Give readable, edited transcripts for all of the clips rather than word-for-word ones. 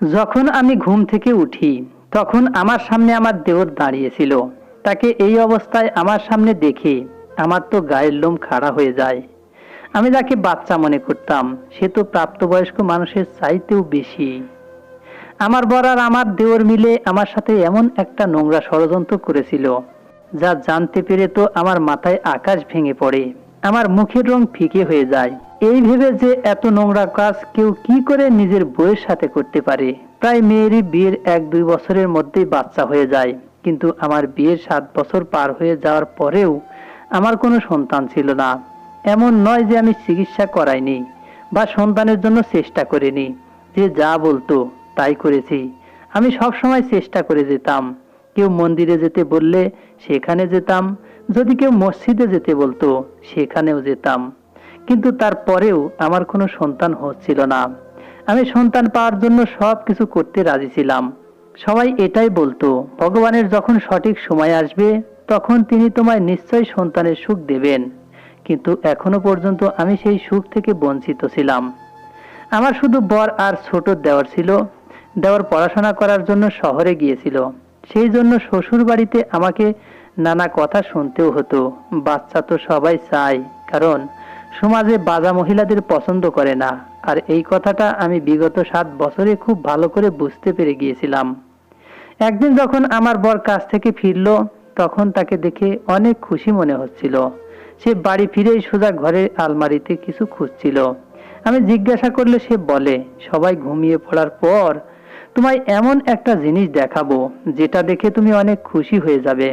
যখন আমি ঘুম থেকে উঠি তখন আমার সামনে আমার দেওর দাঁড়িয়েছিল। তাকে এই অবস্থায় আমার সামনে দেখে আমার তো গায়ের লোম খাড়া হয়ে যায়। আমি যাকে বাচ্চা মনে করতাম সে তো প্রাপ্তবয়স্ক মানুষের চাইতেও বেশি। আমার বর আর আমার দেওর মিলে আমার সাথে এমন একটা নোংরা ষড়যন্ত্র করেছিল, যা জানতে পেরে তো আমার মাথায় আকাশ ভেঙে পড়ে, আমার মুখের রং ফিকে হয়ে যায়। এই ভেবে যে এত নোংরা কাজ কেউ কি করে নিজের বউয়ের সাথে করতে পারে। প্রায় মেয়েরই বিয়ের 1-2 বছরের মধ্যেই বাচ্চা হয়ে যায়, কিন্তু আমার বিয়ের 7 বছর পার হয়ে যাওয়ার পরেও আমার কোনো সন্তান ছিল না। এমন নয় যে আমি চিকিৎসা করাইনি বা সন্তানের জন্য চেষ্টা করিনি। যে যা বলতো তাই করেছি। আমি সব সময় চেষ্টা করে যেতাম। কেউ মন্দিরে যেতে বললে সেখানে যেতাম, যদি কেউ মসজিদে যেতে বলতো সেখানেও যেতাম, কিন্তু তারপরেও আমার কোনো সন্তান হচ্ছিল না। আমি সন্তান পাওয়ার জন্য সব কিছু করতে রাজি ছিলাম। সবাই এটাই বলতো, ভগবানের যখন সঠিক সময় আসবে তখন তিনি তোমায় নিশ্চয়ই সন্তানের সুখ দেবেন। কিন্তু এখনো পর্যন্ত আমি সেই সুখ থেকে বঞ্চিত ছিলাম। আমার শুধু বর আর ছোট দেওর ছিল। দেওর পড়াশোনা করার জন্য শহরে গিয়েছিল, সেই জন্য শ্বশুর বাড়িতে আমাকে নানা কথা শুনতেও হতো। বাচ্চা তো সবাই চায়, কারণ সমাজে বাজা মহিলাদের পছন্দ করে না। আর এই কথাটা আমি বিগত 7 বছরে খুব ভালো করে বুঝতে পেরে গিয়েছিলাম। একদিন যখন আমার বর কাজ থেকে ফিরলো তখন তাকে দেখে অনেক খুশি মনে হচ্ছিল। সে বাড়ি ফিরেই সোজা ঘরের আলমারিতে কিছু খুঁজছিল। আমি জিজ্ঞাসা করলে সে বলে, সবাই ঘুমিয়ে পড়ার পর তোমায় এমন একটা জিনিস দেখাবো যেটা দেখে তুমি অনেক খুশি হয়ে যাবে।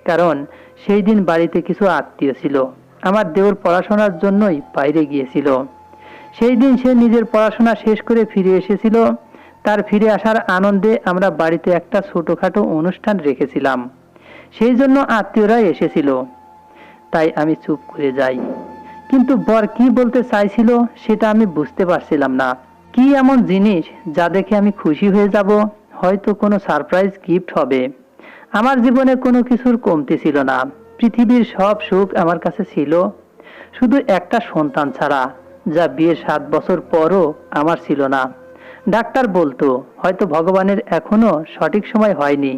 কারণ সেই দিন বাড়িতে কিছু আত্মীয় ছিল। আমার দেওর পড়াশোনার জন্যই বাইরে গিয়েছিল। সেই দিন সে নিজের পড়াশোনা শেষ করে ফিরে এসেছিল। তার ফিরে আসার আনন্দে আমরা বাড়িতে একটা ছোটখাটো অনুষ্ঠান রেখেছিলাম। সেই জন্য আত্মীয়রা এসেছিল। তাই আমি চুপ করে যাই। কিন্তু বর কি বলতে চাইছিল সেটা আমি বুঝতে পারছিলাম না। কি এমন জিনিস যা দেখে আমি খুশি হয়ে যাব? হয়তো কোনো সারপ্রাইজ গিফট হবে। আমার জীবনে কোনো কিছুর কমতি ছিল না। পৃথিবীর সব সুখ আমার কাছে ছিল, শুধু একটা সন্তান ছাড়া, যা বিয়ের 7 বছর পরও আমার ছিল না। ডাক্তার বলতো, হয়তো ভগবানের এখনো সঠিক সময় হয়নি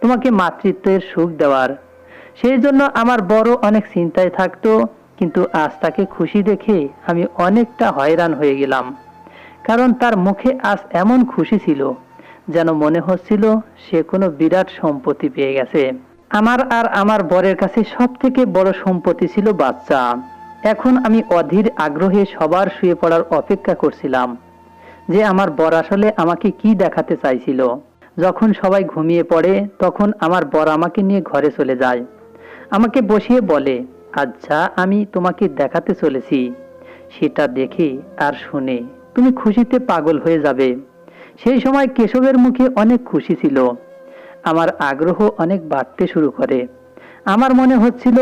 তোমাকে মাতৃত্বের সুখ দেওয়ার। সেই জন্য আমার বড় অনেক চিন্তায় থাকতো। কিন্তু আজ তাকে খুশি দেখে আমি অনেকটা হয়রান হয়ে গেলাম। কারণ তার মুখে আজ এমন খুশি ছিল যেন মনে হচ্ছিল সে কোনো বিরাট সম্পত্তি পেয়ে গেছে। আমার আর আমার বরের কাছে সব থেকে বড় সম্পত্তি ছিল বাচ্চা। এখন আমি অধীর আগ্রহে সবার শুয়ে পড়ার অপেক্ষা করছিলাম যে আমার বর আসলে আমাকে কি দেখাতে চাইছিল। যখন সবাই ঘুমিয়ে পড়ে তখন আমার বর আমাকে নিয়ে ঘরে চলে যায়। আমাকে বসিয়ে বলে, আচ্ছা আমি তোমাকে দেখাতে চলেছি, সেটা দেখে আর শুনে তুমি খুশিতে পাগল হয়ে যাবে। সেই সময় কেশবের মুখে অনেক খুশি ছিল। আমার আগ্রহ অনেক বাড়তে শুরু করে। আমার মনে হচ্ছিল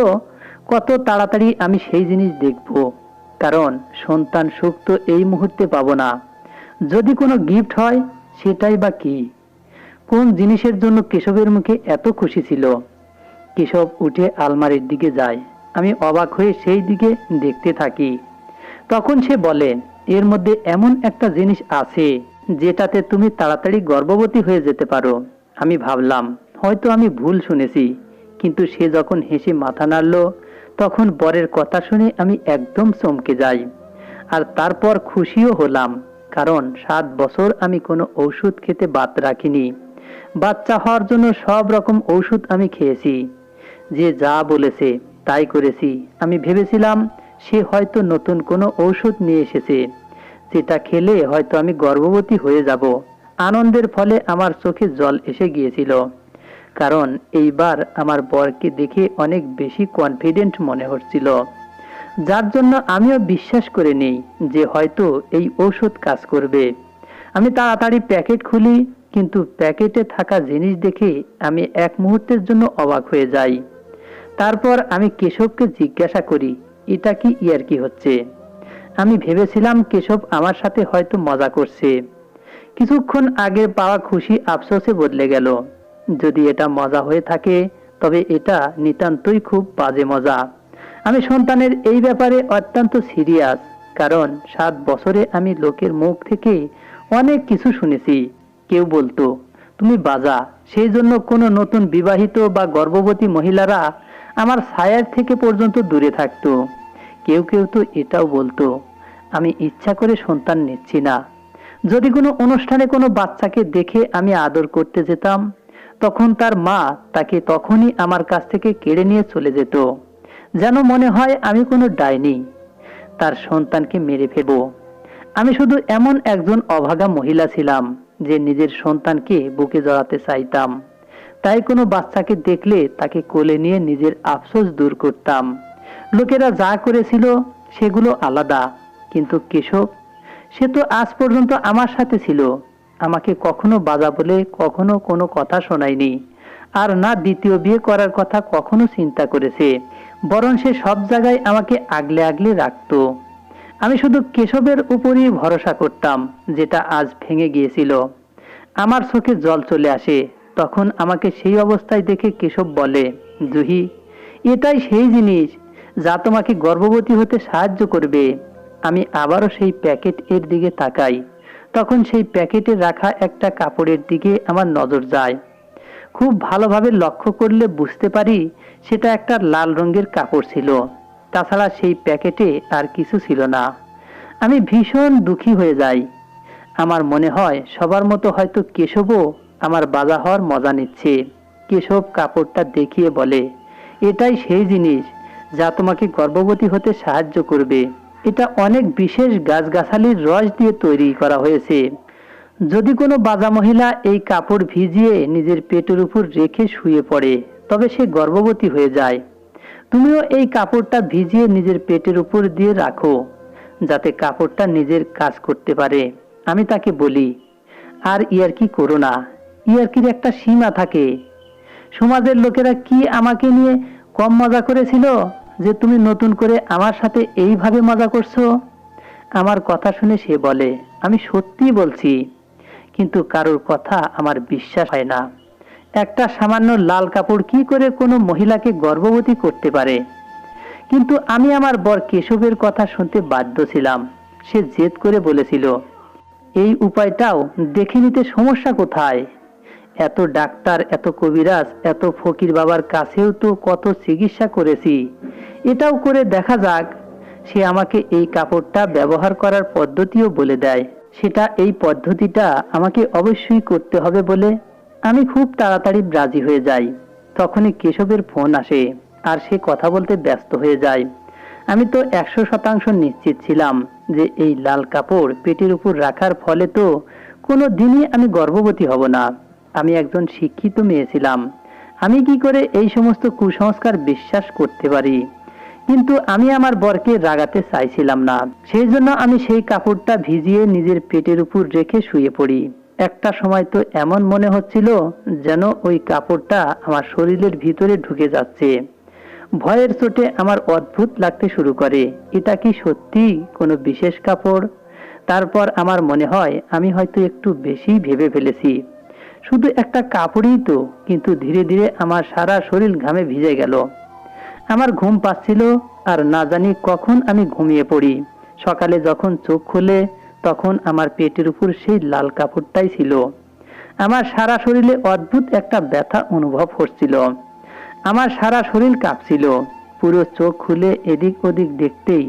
কত তাড়াতাড়ি আমি সেই জিনিস দেখব। কারণ সন্তান সুখ তো এই মুহূর্তে পাবো না। যদি কোনো গিফট হয় সেটাই বা কি? কোন জিনিসের জন্য কেশবের মুখে এত খুশি ছিল? কেশব উঠে আলমারির দিকে যায়। আমি অবাক হয়ে সেই দিকে দেখতে থাকি। তখন সে বলে, এর মধ্যে এমন একটা জিনিস আছে যেটাতে তুমি তাড়াতাড়ি গর্ভবতী হয়ে যেতে পারো। আমি ভাবলাম হয়তো আমি ভুল শুনেছি, কিন্তু সে যখন হেসে মাথা নাড়ল তখন বরের কথা শুনে আমি একদম চমকে যাই। আর তারপর খুশিও হলাম, কারণ 7 বছর আমি কোনো ঔষধ খেতে বাদ রাখিনি। বাচ্চা হওয়ার জন্য সব রকম ঔষধ আমি খেয়েছি। যে যা বলেছে তাই করেছি। আমি ভেবেছিলাম সে হয়তো নতুন কোনো ঔষধ নিয়ে এসেছে, যেটা খেলে হয়তো আমি গর্ভবতী হয়ে যাব। আনন্দের ফলে আমার চোখে জল এসে গিয়েছিল, কারণ এইবার আমার বরকে দেখে অনেক বেশি কনফিডেন্ট মনে হচ্ছিল, যার জন্য আমিও বিশ্বাস করে নেই যে হয়তো এই ঔষধ কাজ করবে। আমি তাড়াতাড়ি প্যাকেট খুলি, কিন্তু প্যাকেটে থাকা জিনিস দেখে আমি এক মুহূর্তের জন্য অবাক হয়ে যাই। তারপর আমি কেশবকে জিজ্ঞাসা করি, এটা কি ইয়ার্কি হচ্ছে? আমি ভেবেছিলাম কেশব আমার সাথে হয়তো মজা করছে। কিছুক্ষণ আগে পাওয়া খুশি আফসোসে বদলে গেল। যদি এটা মজা হয়ে থাকে তবে এটা নিতান্তই খুব বাজে মজা। আমি সন্তানের এই ব্যাপারে অত্যন্ত সিরিয়াস, কারণ 7 বছরে আমি লোকের মুখ থেকে অনেক কিছু শুনেছি, কেউ বলতো তুমি বাজা, সেই জন্য কোনো নতুন বিবাহিত বা গর্ভবতী মহিলারা আমার ছায়ার থেকে পর্যন্ত দূরে থাকতো। কেউ কেউ তো এটাও বলতো আমি ইচ্ছা করে সন্তান নিচ্ছি না। যদি কোনো অনুষ্ঠানে কোনো বাচ্চাকে দেখে আমি আদর করতে যেতাম, তখন তার মা তাকে তখনই আমার কাছ থেকে কেড়ে নিয়ে চলে যেত, যেন মনে হয় আমি কোনো ডাইনি, তার সন্তানকে মেরে ফেলবো। আমি শুধু এমন একজন অভাগা মহিলা ছিলাম যে নিজের সন্তানকে বুকে জড়াতে চাইতাম। তাই কোনো বাচ্চাকে দেখলে তাকে কোলে নিয়ে নিজের আফসোস দূর করতাম। লোকেরা যা করেছিল সেগুলো আলাদা, কিন্তু কেশব, সে তো আজ পর্যন্ত আমার সাথে ছিল। আমাকে কখনো বাজা বলে কখনো কোনো কথা শোনায়নি, আর না দ্বিতীয় বিয়ে করার কথা কখনো চিন্তা করেছে। বরং সে সব জায়গায় আমাকে আগলে আগলে রাখতো। আমি শুধু কেশবের উপরই ভরসা করতাম, যেটা আজ ভেঙে গিয়েছিল। আমার চোখে জল চলে আসে। তখন আমাকে সেই অবস্থায় দেখে কেশব বলে, জুহি, এটাই সেই জিনিস যা তোমাকে গর্ভবতী হতে সাহায্য করবে। আমি আবারও সেই প্যাকেট এর দিকে তাকাই। তখন সেই প্যাকেটে রাখা একটা কাপড়ের দিকে আমার নজর যায়। খুব ভালোভাবে লক্ষ্য করলে বুঝতে পারি সেটা একটা লাল রঙের কাপড় ছিল। তাছাড়া সেই প্যাকেটে আর কিছু ছিল না। আমি ভীষণ দুঃখী হয়ে যাই। আমার মনে হয় সবার মতো হয়তো কেশবও আমার বাজা হওয়ার মজা নিচ্ছে। কেশব কাপড়টা দেখিয়ে বলে, এটাই সেই জিনিস যা তোমাকে গর্ভবতী হতে সাহায্য করবে। এটা অনেক বিশেষ গাছগাছালির রস দিয়ে তৈরি করা হয়েছে। যদি কোনো বাজা মহিলা এই কাপড় ভিজিয়ে নিজের পেটের উপর রেখে শুয়ে পড়ে, তবে সে গর্ভবতী হয়ে যায়। তুমিও এই কাপড়টা ভিজিয়ে নিজের পেটের উপর দিয়ে রাখো, যাতে কাপড়টা নিজের কাজ করতে পারে। আমি তাকে বলি, আর ইয়ার্কি করো না, ইয়ার্কির একটা সীমা থাকে। সমাজের লোকেরা কি আমাকে নিয়ে কম মজা করেছিল যে তুমি নতুন করে আমার সাথে এইভাবে মজা করছো? আমার কথা শুনে সে বলে, আমি সত্যি বলছি, কিন্তু কারোর কথা আমার বিশ্বাস হয় না। একটা সামান্য লাল কাপড় কি করে কোনো মহিলাকে গর্ভবতী করতে পারে? কিন্তু আমি আমার বর কেশবের কথা শুনতে বাধ্য ছিলাম। সে জেদ করে বলেছিল, এই উপায়টাও দেখে নিতে সমস্যা কোথায়? এত ডাক্তার, এত কবিরাজ, এত ফকির বাবার কাছেও তো কত চিকিৎসা করেছি, এটাও করে দেখা যাক। সে আমাকে এই কাপড়টা ব্যবহার করার পদ্ধতিও বলে দেয়। সেটা এই পদ্ধতিটা আমাকে অবশ্যই করতে হবে বলে আমি খুব তাড়াতাড়ি রাজি হয়ে যাই। তখনই কেশবের ফোন আসে, আর সে কথা বলতে ব্যস্ত হয়ে যায়। আমি তো 100% নিশ্চিত ছিলাম যে এই লাল কাপড় পেটের উপর রাখার ফলে তো কোনো দিনই আমি গর্ভবতী হব না। আমি একজন শিক্ষিত মেয়ে ছিলাম। আমি কি করে এই সমস্ত কুসংস্কার বিশ্বাস করতে পারি? কিন্তু আমি আমার বরকে রাগাতে চাইছিলাম না। সেই জন্য আমি সেই কাপড়টা ভিজিয়ে নিজের পেটের উপর রেখে শুয়ে পড়ি। একটা সময় তো এমন মনে হচ্ছিল যেন ওই কাপড়টা আমার শরীরের ভিতরে ঢুকে যাচ্ছে। ভয়ের চোটে আমার অদ্ভুত লাগতে শুরু করে, এটা কি সত্যি কোনো বিশেষ কাপড়? তারপর আমার মনে হয় আমি হয়তো একটু বেশি ভেবে ফেলেছি। শুধু একটা কাপড়ই তো, কিন্তু ধীরে ধীরে আমার সারা শরীর ঘামে ভিজে গেল। আমার ঘুম পাচ্ছিল, আর না জানি কখন আমি ঘুমিয়ে পড়ি। সকালে যখন চোখ খুলে, তখন আমার পেটের উপর সেই লাল কাপড়টাই ছিল। আমার সারা শরীরে অদ্ভুত একটা ব্যথা অনুভব হচ্ছিল। আমার সারা শরীর কাঁপছিল। পুরো চোখ খুলে এদিক ওদিক দেখতেই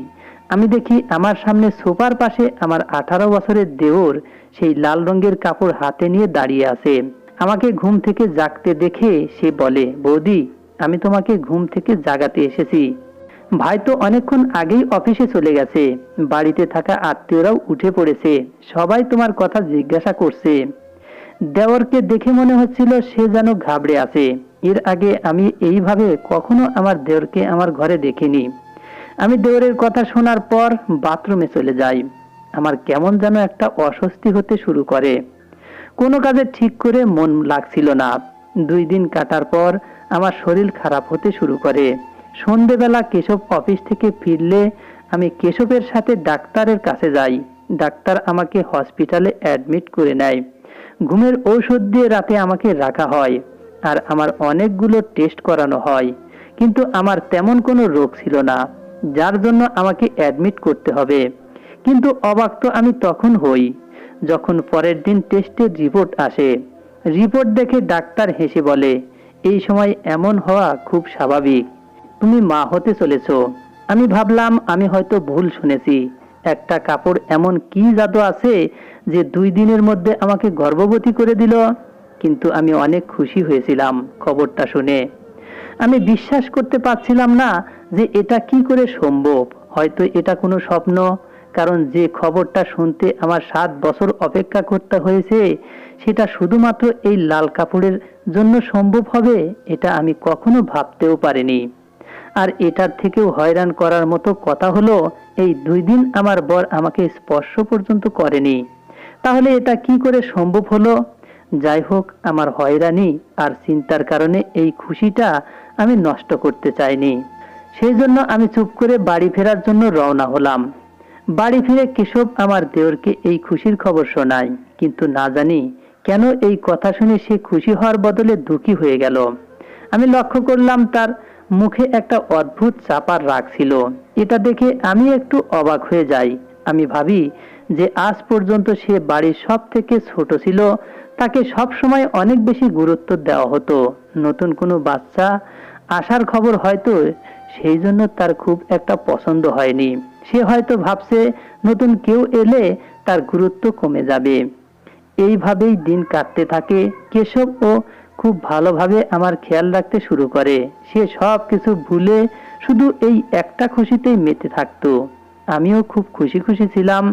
আমি দেখি আমার সামনে সোফার পাশে আমার 18 বছরের দেওর সেই লাল রঙের কাপড় হাতে নিয়ে দাঁড়িয়ে আছে। আমাকে ঘুম থেকে জাগতে দেখে সে বলে, বৌদি, আমি তোমাকে ঘুম থেকে জাগাতে এসেছি। ভাই তো অনেকক্ষণ আগেই অফিসে চলে গেছে। বাড়িতে থাকা আত্মীয়রাও উঠে পড়েছে। সবাই তোমার কথা জিজ্ঞাসা করছে। দেওরকে দেখে মনে হচ্ছিল সে যেন ঘাবড়ে আছে। এর আগে আমি এইভাবে কখনো আমার দেওরকে আমার ঘরে দেখিনি। আমি দেওরের কথা শোনার পর বাথরুমে চলে যাই। আমার কেমন যেন একটা অস্বস্তি হতে শুরু করে। কোনো কাজে ঠিক করে মন লাগছিল না। 2 দিন কাটার পর আমার শরীর খারাপ হতে শুরু করে। সন্ধেবেলা কেশব অফিস থেকে ফিরলে আমি কেশবের সাথে ডাক্তারের কাছে যাই। ডাক্তার আমাকে হসপিটালে অ্যাডমিট করে নেয়। ঘুমের ঔষধ দিয়ে রাতে আমাকে রাখা হয়, আর আমার অনেকগুলো টেস্ট করানো হয়। কিন্তু আমার তেমন কোনো রোগ ছিল না, যার জন্য আমাকে অ্যাডমিট করতে হবে। কিন্তু অবাক তো আমি তখন হই যখন পরের দিন টেস্টের রিপোর্ট আসে, রিপোর্ট দেখে ডাক্তার হেসে বলে, এই সময় এমন হওয়া খুব স্বাভাবিক, তুমি মা হতে চলেছ। আমি ভাবলাম আমি হয়তো ভুল শুনেছি। একটা কাপড় এমন কি জাদু আছে যে 2 দিনের মধ্যে আমাকে গর্ভবতী করে দিল। কিন্তু আমি অনেক খুশি হয়েছিলাম খবরটা শুনে। আমি বিশ্বাস করতে পারছিলাম না যে এটা কি করে সম্ভব। হয়তো এটা কোনো স্বপ্ন, কারণ যে খবরটা শুনতে আমার 7 বছর অপেক্ষা করতে হয়েছে সেটা শুধুমাত্র এই লাল কাপড়ের জন্য সম্ভব হবে, এটা আমি কখনো ভাবতেও পারিনি। আর এটার থেকেও হয়রান করার মতো কথা হলো, এই 2 দিন আমার বর আমাকে স্পর্শ পর্যন্ত করেনি। তাহলে এটা কি করে সম্ভব হলো? যাই হোক, আমার হয়রানি আর চিন্তার কারণে এই খুশিটা আমি নষ্ট করতে চাইনি। সেই জন্য আমি চুপ করে বাড়ি ফেরার জন্য রওনা হলাম। বাড়ি ফিরে কেশব আমার দেওরকে এই খুশির খবর শোনায়, কিন্তু না জানি কেন এই কথা শুনে সে খুশি হওয়ার বদলে দুঃখী হয়ে গেল। আমি লক্ষ্য করলাম তার মুখে একটা অদ্ভুত চাপার রাগ ছিল। এটা দেখে আমি একটু অবাক হয়ে যাই। আমি ভাবি যে আজ পর্যন্ত সে বাড়ির সব থেকে ছোট ছিল, তাকে সব সময় অনেক বেশি গুরুত্ব দেওয়া হতো। নতুন কোনো বাচ্চা আসার খবর হয়তো সেই জন্য তার খুব একটা পছন্দ হয়নি। সে হয়তো ভাবছে নতুন কেউ এলে তার গুরুত্ব কমে যাবে। এইভাবেই দিন কাটতে থাকে। কেশব ও খুব ভালোভাবে আমার খেয়াল রাখতে শুরু করে। সে সব কিছু ভুলে শুধু এই একটা খুশিতেই মেতে থাকতো। আমিও খুব খুশি খুশি ছিলাম।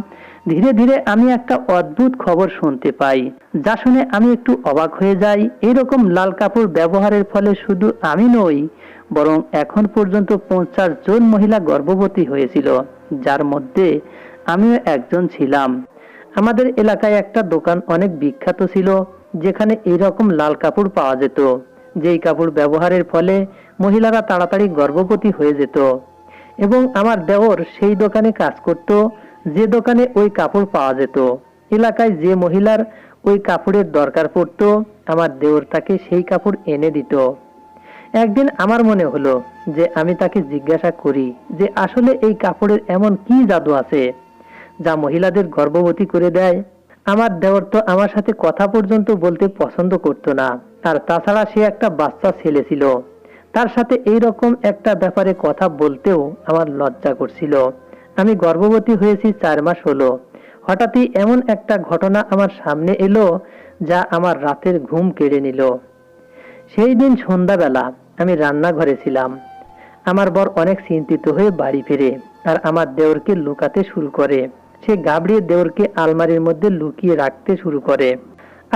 ধীরে ধীরে আমি একটা অদ্ভুত খবর শুনতে পাই, যা শুনে আমি একটু অবাক হয়ে যাই। এরকম লাল কাপড় ব্যবহারের ফলে শুধু আমি নই, বরং এখন পর্যন্ত 50 জন মহিলা গর্ভবতী হয়েছিল, যার মধ্যে আমিও একজন ছিলাম। আমাদের এলাকায় একটা দোকান অনেক বিখ্যাত ছিল, যেখানে এইরকম লাল কাপড় পাওয়া যেত, যেই কাপড় ব্যবহারের ফলে মহিলারা তাড়াতাড়ি গর্ভবতী হয়ে যেত। এবং আমার দেওর সেই দোকানে কাজ করত, যে দোকানে ওই কাপড় পাওয়া যেত। এলাকায় যে মহিলার ওই কাপড়ের দরকার পড়তো, আমার দেওর তাকে সেই কাপড় এনে দিত। একদিন আমার মনে হলো যে আমি তাকে জিজ্ঞাসা করি যে আসলে এই কাপড়ের এমন কি জাদু আছে যা মহিলাদের গর্ভবতী করে দেয়। আমার দেওর তো আমার সাথে কথা পর্যন্ত বলতে পছন্দ করতো না, আর তাছাড়া সে একটা বাচ্চা ছেলে ছিল। তার সাথে এই রকম একটা ব্যাপারে কথা বলতেও আমার লজ্জা করছিল। আমি গর্ভবতী হয়েছি 4 মাস হলো। হঠাৎই এমন একটা ঘটনা আমার সামনে এলো যা আমার রাতের ঘুম কেড়ে নিল। সেই দিন সন্ধ্যাবেলা আমি রান্নাঘরে ছিলাম। আমার বর অনেক চিন্তিত হয়ে বাড়ি ফিরে আর আমার দেওরকে লুকাতে শুরু করে। সে ঘাবড়িয়ে দেওরকে আলমারির মধ্যে লুকিয়ে রাখতে শুরু করে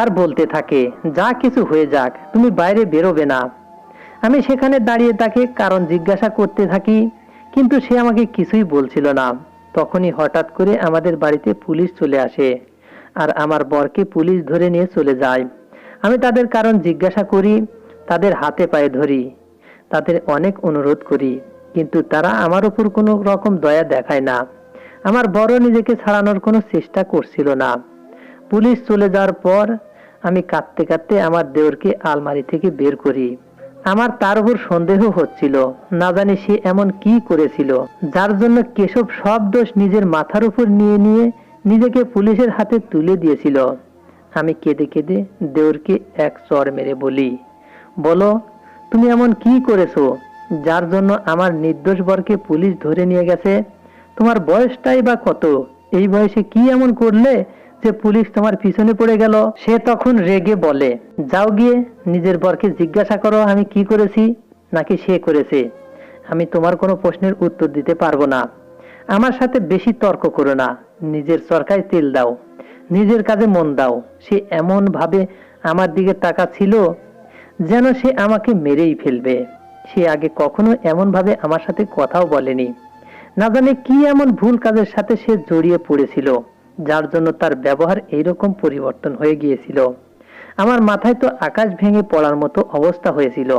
আর বলতে থাকে, যা কিছু হয়ে যাক, তুমি বাইরে বেরোবে না। আমি সেখানে দাঁড়িয়ে তাকে কারণ জিজ্ঞাসা করতে থাকি, কিন্তু সে আমাকে কিছুই বলছিল না। তখনই হঠাৎ করে আমাদের বাড়িতে পুলিশ চলে আসে আর আমার বরকে পুলিশ ধরে নিয়ে চলে যায়। আমি তাদের কারণ জিজ্ঞাসা করি, তাদের হাতে পায়ে ধরি, তাদের অনেক অনুরোধ করি, কিন্তু তারা আমার উপর কোনো রকম দয়া দেখায় না। আমার বড় নিজেকে ছাড়ানোর কোনো চেষ্টা করছিল না। পুলিশ চলে যাওয়ার পর আমি কাঁদতে কাঁদতে আমার দেওরকে আলমারি থেকে বের করি। আমার তার উপর সন্দেহ হচ্ছিল, না জানি সে এমন কি করেছিল যার জন্য কেশব সব দোষ নিজের মাথার উপর নিয়ে নিয়ে নিজেকে পুলিশের হাতে তুলে দিয়েছিল। আমি কেঁদে কেঁদে দেওরকে এক চড় মেরে বলি, বলো তুমি এমন কি করেছো যার জন্য আমার নির্দোষ বরকে পুলিশ ধরে নিয়ে গেছে? তোমার বয়সটাই বা কত? এই বয়সে কি এমন করলে যে পুলিশ তোমার পিছনে পড়ে গেল? সে তখন রেগে বলে, যাও গিয়ে নিজের বরকে জিজ্ঞাসা করো আমি কি করেছি নাকি সে করেছে। আমি তোমার কোনো প্রশ্নের উত্তর দিতে পারবো না। আমার সাথে বেশি তর্ক করো না, নিজের চরকায় তেল দাও, নিজের কাজে মন দাও। সে এমন ভাবে আমার দিকে তাকাচ্ছিল যেন সে আমাকে মেরেই ফেলবে। সে আগে কখনো এমন ভাবে আমার সাথে কথাও বলেনি। না জানি কি এমন ভুল কাজের সাথে সে জড়িয়ে পড়েছিল যার জন্য তার ব্যবহার এইরকম পরিবর্তন হয়ে গিয়েছিল। আমার মাথায় তো আকাশ ভেঙে পড়ার মতো অবস্থা হয়েছিল।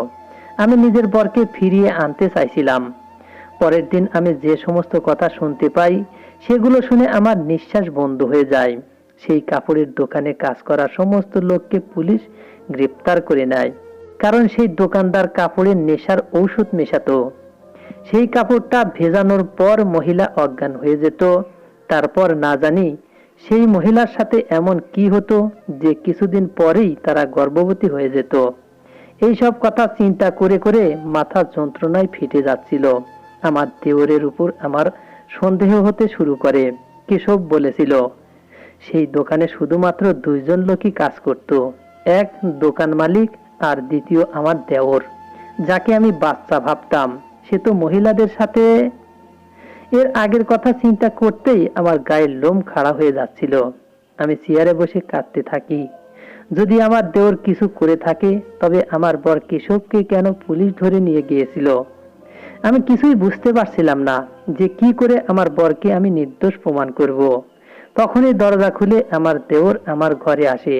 আমি নিজের বরকে ফিরিয়ে আনতে চাইছিলাম। পরের দিন আমি যে সমস্ত কথা শুনতে পাই সেগুলো শুনে আমার নিঃশ্বাস বন্ধ হয়ে যায়। সেই কাপড়ের দোকানে কাজ করা সমস্ত লোককে পুলিশ গ্রেপ্তার করে নেয়, কারণ সেই দোকানদার কাপড়ের নেশার ঔষধ মেশাতো। সেই কাপড়টা ভেজানোর পর মহিলা অজ্ঞান হয়ে যেত। তারপর না জানি সেই মহিলার সাথে এমন কি হতো যে কিছুদিন পরেই তারা গর্ভবতী হয়ে যেত। এই সব কথা চিন্তা করে করে মাথা যন্ত্রণায় ফেটে যাচ্ছিল। আমার দেওরের উপর আমার সন্দেহ হতে শুরু করে। কেশব বলেছিল সেই দোকানে শুধুমাত্র দুইজন লোকই কাজ করত, এক দোকান মালিক আর দ্বিতীয় আমার দেওর, যাকে আমি বাচ্চা ভাবতাম। সে তো মহিলাদের সাথে। এর আগের কথা চিন্তা করতেই আমার গায়ের লোম খাড়া হয়ে যাচ্ছিল। আমি চেয়ারে বসে কাঁদতে থাকি। যদি আমার দেওর কিছু করে থাকে, তবে আমার বর কেশবকে কেন পুলিশ ধরে নিয়ে গিয়েছিল? আমি কিছুই বুঝতে পারছিলাম না যে কি করে আমার বরকে আমি নির্দোষ প্রমাণ করব। তখনই দরজা খুলে আমার দেওর আমার ঘরে আসে।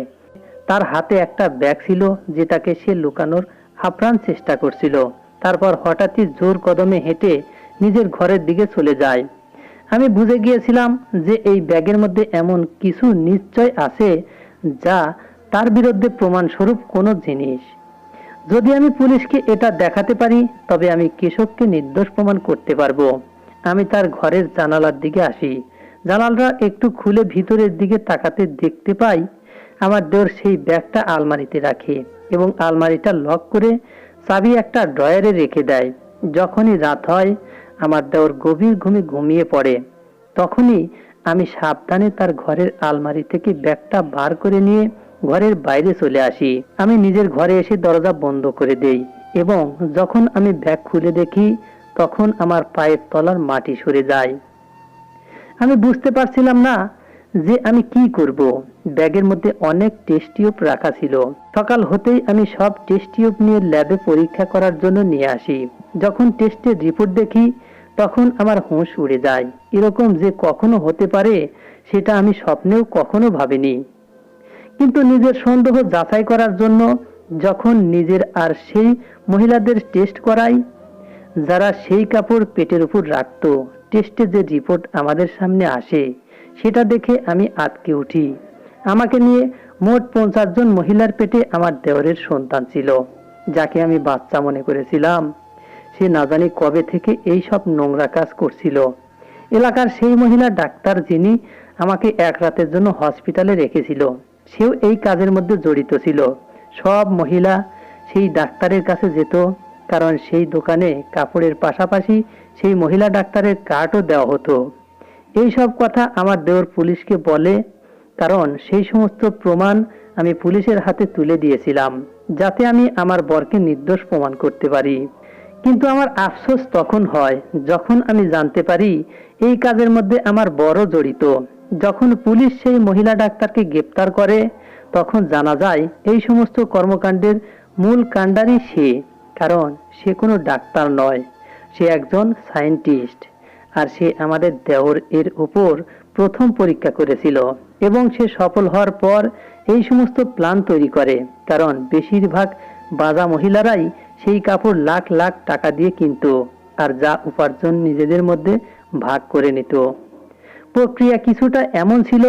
তার হাতে একটা ব্যাগ ছিল, যেটাকে সে লুকানোর আপ্রাণ চেষ্টা করছিল। তারপর হঠাৎই জোর কদমে হেঁটে নিজের ঘরের দিকে চলে যায়। আমি বুঝে গিয়েছিলাম যে এই ব্যাগের মধ্যে এমন কিছু নিশ্চয় আছে, যা তার বিরুদ্ধে প্রমাণস্বরূপ কোনো জিনিস। যদি আমি পুলিশকে এটা দেখাতে পারি, তবে আমি কেশবকে নির্দোষ প্রমাণ করতে পারবো। আমি তার ঘরের জানালার দিকে আসি। জানালাটা একটু খুলে ভিতরের দিকে তাকাতে দেখতে পাই আমার দেওর সেই ব্যাগটা আলমারিতে রাখে এবং আলমারিটা লক করে চাবি একটা ড্রয়ারে রেখে দেয়। যখনই রাত হয়, আমার দেওর গভীর ঘুমে ঘুমিয়ে পড়ে, তখনই আমি সাবধানে তার ঘরের আলমারি থেকে ব্যাগটা বার করে নিয়ে ঘরের বাইরে চলে আসি। আমি নিজের ঘরে এসে দরজা বন্ধ করে দেই এবং যখন আমি ব্যাগ খুলে দেখি, তখন আমার পায়ের তলার মাটি সরে যায়। আমি বুঝতে পারছিলাম না যে আমি কি করব। ব্যাগের মধ্যে অনেক টেস্ট টিউব রাখা ছিল। সকাল হতেই আমি সব টেস্ট টিউব নিয়ে ল্যাবে পরীক্ষা করার জন্য নিয়ে আসি। যখন টেস্টের রিপোর্ট দেখি, তখন আমার হুঁশ উড়ে যায়। এরকম যে কখনো হতে পারে, সেটা আমি স্বপ্নেও কখনো ভাবিনি। কিন্তু নিজের সন্দেহ যাচাই করার জন্য যখন নিজের আর সেই মহিলাদের টেস্ট করাই, যারা সেই কাপড় পেটের উপর রাখত, টেস্টে যে রিপোর্ট আমাদের সামনে আসে, সেটা দেখে আমি আঁতকে উঠি। আমাকে নিয়ে মোট 50 জন মহিলার পেটে আমার দেওরের সন্তান ছিল, যাকে আমি বাচ্চা মনে করেছিলাম। সে না জানি কবে থেকে এই সব নোংরা কাজ করছিল। এলাকার সেই মহিলা ডাক্তার, যিনি আমাকে এক রাতের জন্য হসপিটালে রেখেছিল, সেও এই কাজের মধ্যে জড়িত ছিল। সব মহিলা সেই ডাক্তারের কাছে যেত, কারণ সেই দোকানে কাপড়ের পাশাপাশি সেই মহিলা ডাক্তারের কার্ডও দেওয়া হতো। এই সব কথা আমার দেওর পুলিশকে বলে, কারণ সেই সমস্ত প্রমাণ আমি পুলিশের হাতে তুলে দিয়েছিলাম, যাতে আমি আমার বরকে নির্দোষ প্রমাণ করতে পারি। কিন্তু আমার আফসোস তখন হয় যখন আমি জানতে পারি এই কাজের মধ্যে আমার বড় জড়িত। যখন পুলিশ সেই মহিলা ডাক্তারকে গ্রেপ্তার করে, তখন জানা যায় এই সমস্ত কর্মকাণ্ডের মূল কাণ্ডারি সে। কারণ সে কোনো ডাক্তার নয়, সে একজন সায়েন্টিস্ট। আর সে আমাদের দেওর এর উপর প্রথম পরীক্ষা করেছিল এবং সে সফল হওয়ার পর এই সমস্ত প্ল্যান তৈরি করে। কারণ বেশিরভাগ বাজা মহিলারাই সেই কাপড় লাখ লাখ টাকা দিয়ে কিনত, আর যা উপার্জন নিজেদের মধ্যে ভাগ করে নিত। প্রক্রিয়া কিছুটা এমন ছিল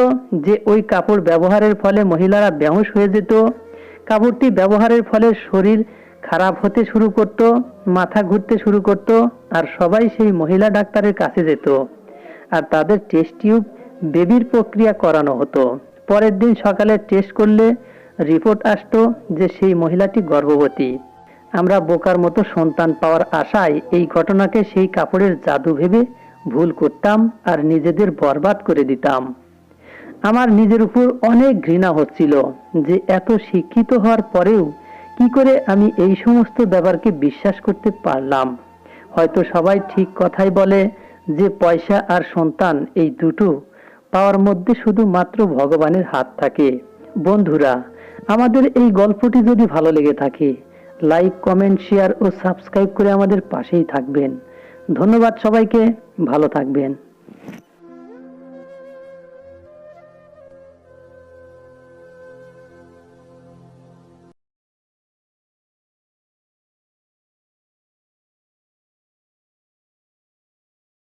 যে ওই কাপড় ব্যবহারের ফলে মহিলারা বেহুঁশ হয়ে যেত। কাপড়টি ব্যবহারের ফলে শরীর খারাপ হতে শুরু করত, মাথা ঘুরতে শুরু করত, আর সবাই সেই মহিলা ডাক্তারের কাছে যেত আর তাদের টেস্ট টিউব বেবির প্রক্রিয়া করানো হতো। পরের দিন সকালে টেস্ট করলে রিপোর্ট আসতো যে সেই মহিলাটি গর্ভবতী। আমরা বোকার মতো সন্তান পাওয়ার আশায় এই ঘটনাকে সেই কাপড়ের জাদু ভেবে ভুল করতাম আর নিজেদের বরবাদ করে দিতাম। আমার নিজের উপর অনেক ঘৃণা হচ্ছিল যে এত শিক্ষিত হওয়ার পরেও কি করে আমি এই সমস্ত ব্যাপারকে বিশ্বাস করতে পারলাম। হয়তো সবাই ঠিক কথাই বলে যে পয়সা আর সন্তান, এই দুটো পাওয়ার মধ্যে শুধুমাত্র ভগবানের হাত থাকে। বন্ধুরা, আমাদের এই গল্পটি যদি ভালো লেগে থাকে, লাইক, কমেন্ট, শেয়ার ও সাবস্ক্রাইব করে আমাদের পাশেই থাকবেন। ধন্যবাদ সবাইকে, ভালো থাকবেন।